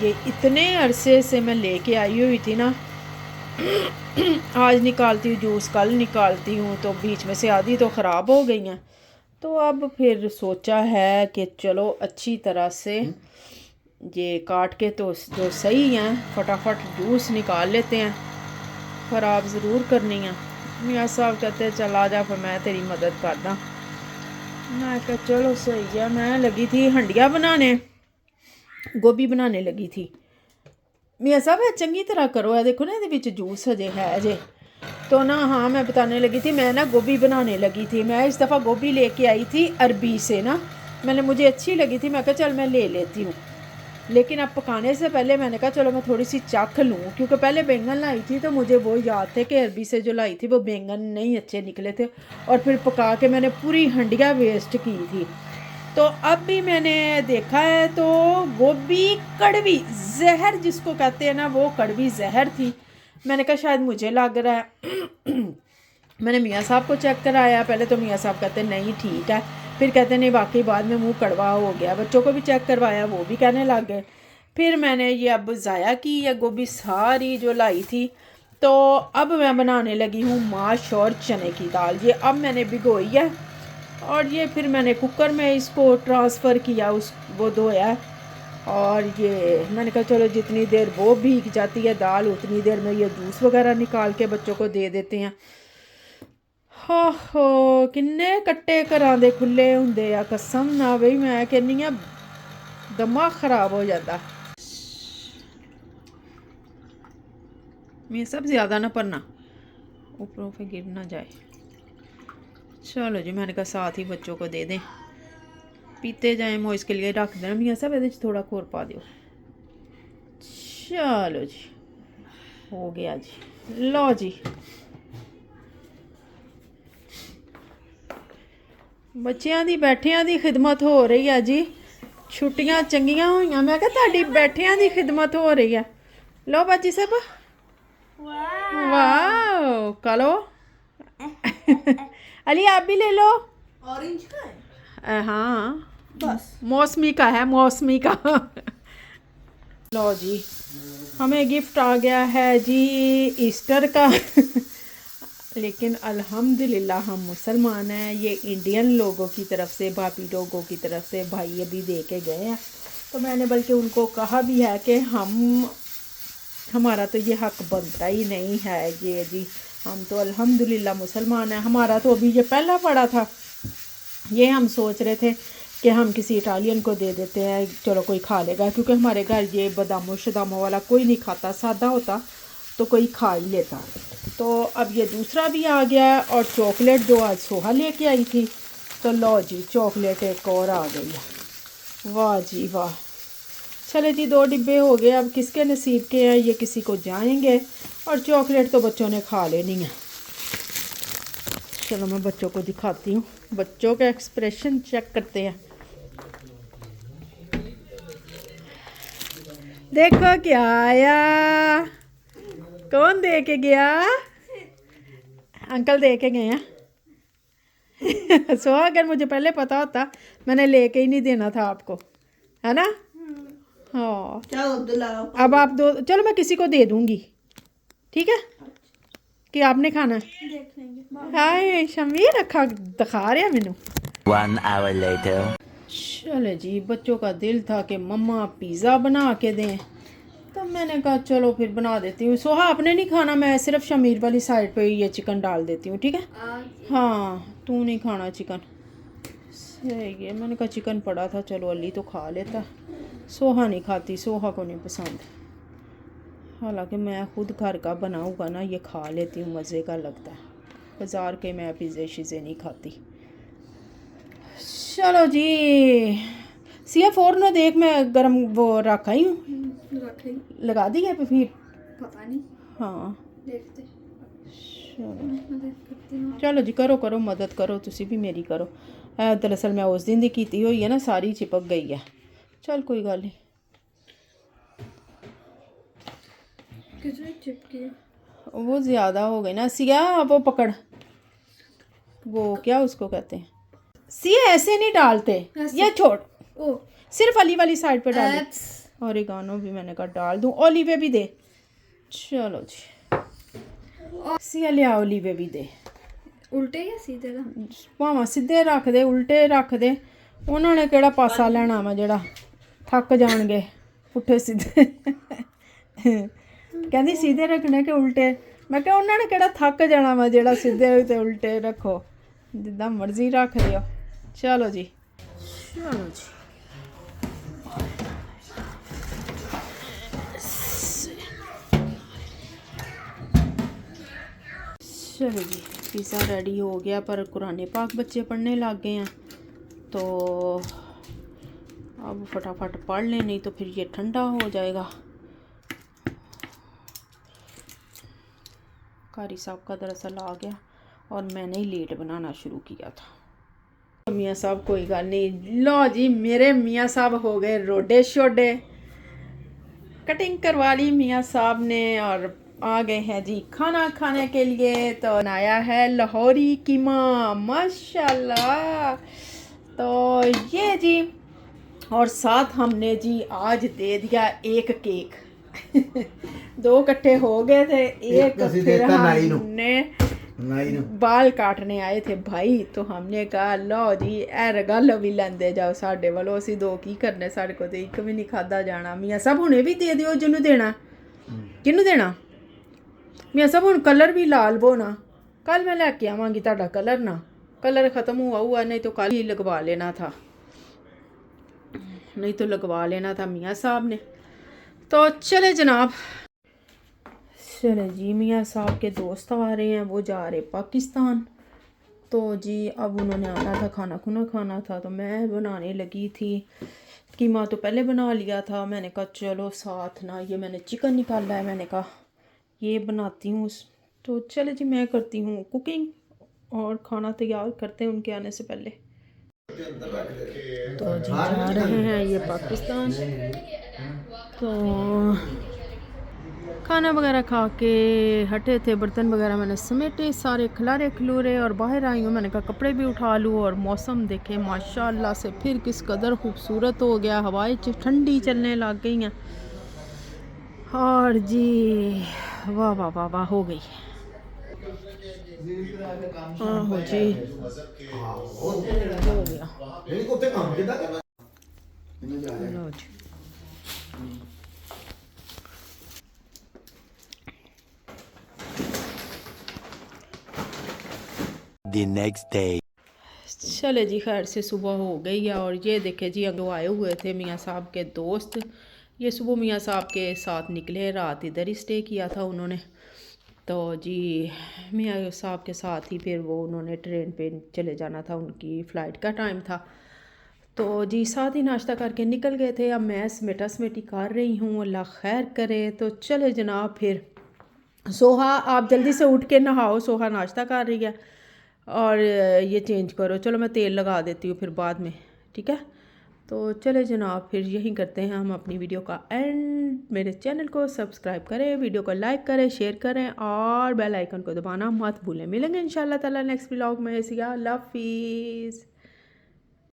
ये इतने अरसे से मैं लेके आई हुई थी ना, आज निकालती हूँ जूस, कल निकालती हूँ, तो बीच में से आधी तो ख़राब हो गई हैं। तो अब फिर सोचा है कि चलो अच्छी तरह से ये काट के तो जो सही हैं फटाफट जूस निकाल लेते हैं, ख़राब ज़रूर करनी है। मियाँ साहब कहते हैं चल आ जा, फिर मैं तेरी मदद करदा। मैं कहा चलो सही है। मैं लगी थी हंडिया बनाने, गोभी बनाने लगी थी। मियाँ साहब है चंगी तरह करो, है देखो ना ये विच जूस हजे है जे। तो ना हाँ मैं बताने लगी थी, मैं ना गोभी बनाने लगी थी। मैं इस दफ़ा गोभी लेके आई थी अरबी से ना, मुझे अच्छी लगी थी, मैं कहा चल मैं ले लेती हूँ। लेकिन अब पकाने से पहले मैंने कहा चलो मैं थोड़ी सी चख लूँ, क्योंकि पहले बैंगन लाई थी तो मुझे वो याद थे कि अरबी से जो लाई थी वो बैंगन नहीं अच्छे निकले थे, और फिर पका के मैंने पूरी हंडिया वेस्ट की थी। तो अब भी मैंने देखा है तो गोभी कड़वी जहर जिसको कहते हैं ना, वो कड़वी जहर थी। मैंने कहा शायद मुझे लग रहा है। मैंने मियाँ साहब को चेक कराया, पहले तो मियाँ साहब कहते नहीं ठीक है, फिर कहते नहीं वाकई बाद में मुंह कड़वा हो गया। बच्चों को भी चेक करवाया, वो भी कहने लग गए। फिर मैंने ये अब ज़ाया की ये गोभी सारी जो लाई थी। तो अब मैं बनाने लगी हूँ माश और चने की दाल। ये अब मैंने भिगोई है और ये फिर मैंने कुकर में इसको ट्रांसफ़र किया, उस वो धोया। और ये मैंने कहा चलो जितनी देर वो भीग जाती है दाल, उतनी देर में ये जूस वगैरह निकाल के बच्चों को दे देते हैं। हो किन्ने कट्टे घरां दे खुले हुंदे आ, कसम ना बई मैं कहनी आ दिमाग खराब हो जाता। मैं सब ज़्यादा ना भरना, ऊपरों पे गिर ना जाए। चलो जी मैंने कहा साथ ही बच्चों को दे दें, पीते जाए, वो इसके लिए रख देना। मियाँ साहब ये थोड़ा खोर पा दो। चलो जी हो गया जी। लो जी बच्चों की बैठिया की खिदमत हो रही है जी। छुट्टियां चंगियां हुई, मैं क्या ताड़ी बैठिया की खिदमत हो रही है। लो बाजी साहब वाह कलो। अली आप भी ले लो। ऑरेंज का है? हाँ बस मौसमी का है, मौसमी का। लो जी हमें गिफ्ट आ गया है जी ईस्टर का। लेकिन अल्हम्दुलिल्लाह हम मुसलमान हैं, ये इंडियन लोगों की तरफ से, भाभी लोगों की तरफ से भाई अभी दे के गए हैं। तो मैंने बल्कि उनको कहा भी है कि हमारा तो ये हक बनता ही नहीं है ये जी, हम तो अल्हम्दुलिल्लाह मुसलमान हैं। हमारा तो अभी ये पहला पड़ा था, ये हम सोच रहे थे कि हम किसी इटालियन को दे देते हैं, चलो कोई खा लेगा, क्योंकि हमारे घर ये बादामों शदामों वाला कोई नहीं खाता, सादा होता तो कोई खा ही लेता। तो अब ये दूसरा भी आ गया है, और चॉकलेट जो आज सोहा लेके आई थी, तो लो जी चॉकलेट एक और आ गई है। वाह जी वाह। चले जी 2 डिब्बे हो गए, अब किसके नसीब के हैं ये किसी को जाएंगे, और चॉकलेट तो बच्चों ने खा लेनी है। चलो मैं बच्चों को दिखाती हूँ, बच्चों के एक्सप्रेशन चेक करते हैं। देखो क्या आया, कौन दे के गया? अंकल दे के गए हैं। सो अगर मुझे पहले पता होता मैंने लेके ही नहीं देना था आपको, है ना? हाँ अब आप दो, चलो मैं किसी को दे दूंगी, ठीक है? कि आपने खाना है? हाय शमीर रखा दिखा रहा मैनू। 1 hour later. चलो जी बच्चों का दिल था कि मम्मा पिज़्ज़ा बना के दें, तो मैंने कहा चलो फिर बना देती हूँ। सोहा आपने नहीं खाना, मैं सिर्फ शमीर वाली साइड पे ये चिकन डाल देती हूँ, ठीक है? हाँ तू नहीं खाना चिकन, सही है। मैंने कहा चिकन पड़ा था, चलो अली तो खा लेता, सोहा नहीं खाती, सोहा को नहीं पसंद। हालांकि मैं खुद घर का बनाऊँगा ना ये खा लेती हूँ, मज़े का लगता है। बाज़ार के मैं पिज़्ज़े शिज़े नहीं खाती। चलो जी सिया फ़ौरन देख मैं गरम वो रखा ही हूँ, लगा दी है फिर पता नहीं। हाँ देखते चलो जी करो करो मदद करो, तुसी भी मेरी करो। दरअसल मैं उस दिन दी कीती हुई है ना, सारी चिपक गई है। चल कोई गल नहीं। कितने चिपके? वो ज़्यादा हो गई ना सिया, वो पकड़, वो क्या उसको कहते हैं सिया, ऐसे नहीं डालते, ये छोड़, ओ सिर्फ अली वाली साइड पे डाल। ऑरिगानो भी मैंने कहा डाल दूँ, ओलिवे भी दे। चलो जी सिया लिया, ओलिवे भी दे। उल्टे या सीधे दा? भावां सीधे रख दे उल्टे रख दे, उन्होंने केड़ा पासा लेना वा जेड़ा थक जाणगे पुट्ठे सीधे। कहंदी सीधे रखने के उल्टे, मैं क्या उन्होंने केड़ा थक जाना वा जेड़ा सीधे ते उल्टे रखो, जिद्दां मर्जी रख दियो। चलो जी चलो जी चलो जी पिज़्ज़ा रेडी हो गया, पर कुरान पाक बच्चे पढ़ने लग गए हैं, तो अब फटाफट पढ़ लें, नहीं तो फिर ये ठंडा हो जाएगा। कारी साहब का दरअसल आ गया और मैंने ही लेट बनाना शुरू किया था। मियाँ साहब कोई गल नहीं, लो जी मेरे मियाँ साहब हो गए रोडे शोडे, कटिंग करवा ली मियाँ साहब ने और आ गए हैं जी खाना खाने के लिए। तो बनाया है लाहौरी कीमा माशाल्लाह, तो ये जी, और साथ हमने जी आज दे दिया एक केक। दो इकट्ठे हो गए थे, एक फिर हमने बाल काटने आए थे भाई, तो हमने कहा लो जी ए रगल भी लेंदे जाओ साढ़े वालों, असी दो की करने, साढ़े को तो एक भी नहीं खादा जाना। मियाँ साहब हुणे भी दे दियो जिन्हों देना, किन्नू देना मियाँ साहब हुण कलर भी लाल बोना, कल मैं लैके आवांगी तुहाडा कलर, ना कलर ख़त्म हुआ नहीं तो कल ही लगवा लेना था, नहीं तो लगवा लेना था मियाँ साहब ने। तो चले जनाब, चले जी मियाँ साहब के दोस्त आ रहे हैं, वो जा रहे पाकिस्तान, तो जी अब उन्होंने आना था, खाना खुना खाना था, तो मैं बनाने लगी थी। कीमा तो पहले बना लिया था, मैंने कहा चलो साथ ना ये मैंने चिकन निकाला है, मैंने कहा ये बनाती हूँ। तो चले जी मैं करती हूँ कुकिंग और खाना तैयार करते हैं उनके आने से पहले। तो जी जा रहे हैं ये पाकिस्तान, तो खाना वगैरह खा के हटे थे, बर्तन वगैरह मैंने समेटे सारे खलारे खलूरे और बाहर आई हूँ, मैंने कहा कपड़े भी उठा लूँ। और मौसम देखे माशाल्लाह से फिर किस कदर खूबसूरत हो गया, हवाएं ठंडी चलने लग गई हैं, और जी वाह वाह वाह वाह हो गई। आहो जी हो गया, लो जी The next day. चले जी खैर से सुबह हो गई है, और ये देखे जी अगो आए हुए थे मियाँ साहब के दोस्त, ये सुबह मियाँ साहब के साथ निकले, रात इधर ही स्टे किया था उन्होंने, तो जी मियाँ साहब के साथ ही फिर वो उन्होंने ट्रेन पे चले जाना था, उनकी फ़्लाइट का टाइम था, तो जी साथ ही नाश्ता करके निकल गए थे। अब मैं समेटा समेटी कर रही हूँ, अल्लाह खैर करे। तो चले जनाब फिर सोहा आप जल्दी से उठ के नहाओ, सोहा नाश्ता कर रही है, और ये चेंज करो, चलो मैं तेल लगा देती हूँ फिर बाद में, ठीक है। तो चले जनाब फिर यही करते हैं हम अपनी वीडियो का एंड। मेरे चैनल को सब्सक्राइब करें, वीडियो को लाइक करें, शेयर करें और बेल आइकन को दबाना मत भूलें। मिलेंगे इंशाल्लाह ताला नेक्स्ट व्लॉग में। अल्लाह हाफिज़।